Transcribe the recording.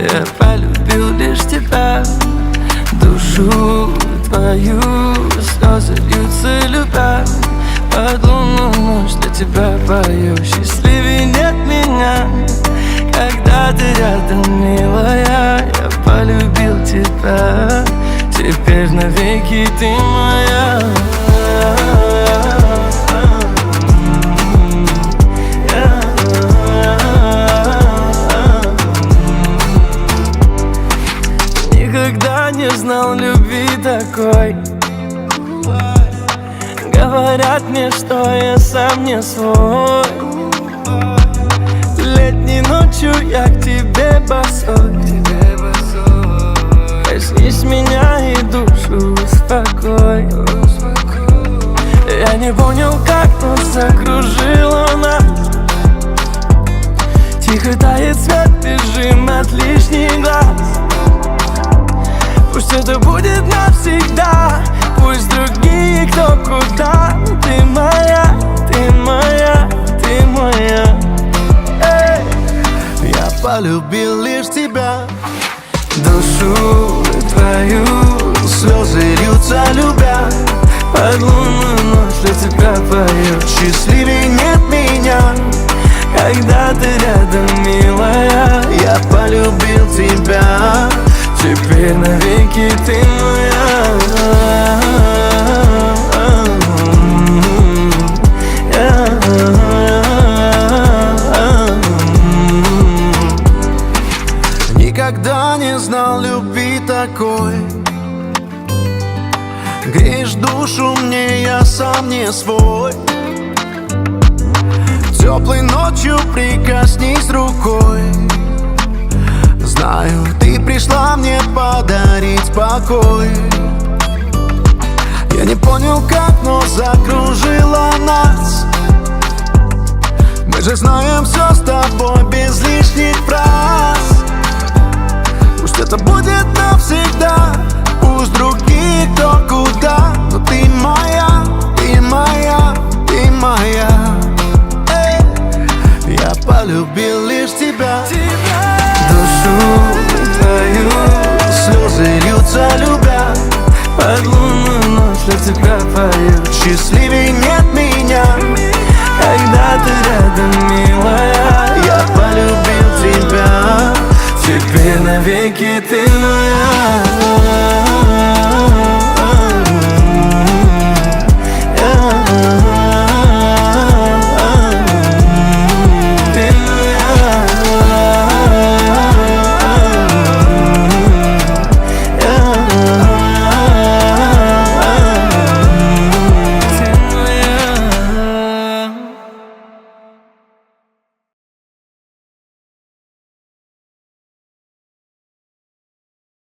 Я полюбил лишь тебя, душу твою. Слезы льются, любя, под лунную ночь для тебя пою. Счастливее нет меня, когда ты рядом, милая. Я полюбил тебя, теперь навеки ты моя. Никогда не знал любви такой. Говорят мне, что я сам не свой. Летней ночью я к тебе босой. Коснись меня и душу успокой. Я не понял, как нас закружило нас. Тихо тает свет, бежим от лишних глаз. Пусть это будет навсегда, пусть другие кто куда. Ты моя, ты моя, ты моя. Эй! Я полюбил лишь тебя, Душу твою. слезы льются, любя, Под лунную ночь для тебя пою. счастливее нет меня, Когда ты рядом, милая. я полюбил тебя, Теперь навеки ты моя. никогда не знал любви такой. Греешь душу мне, я сам не свой. Теплой ночью прикоснись рукой. Знаю, ты пришла мне подарить покой. Я не понял как, но закружила нас. Мы же знаем все с тобой без лишних фраз. Пусть это будет навсегда, пусть другие кто куда. Но ты моя, ты моя, ты моя. Эй! Я полюбил лишь тебя, Душу твою. слезы льются, любя, Под лунную ночь для тебя пою. счастливее нет меня, Когда ты рядом, милая. я полюбил тебя, Теперь навеки ты моя.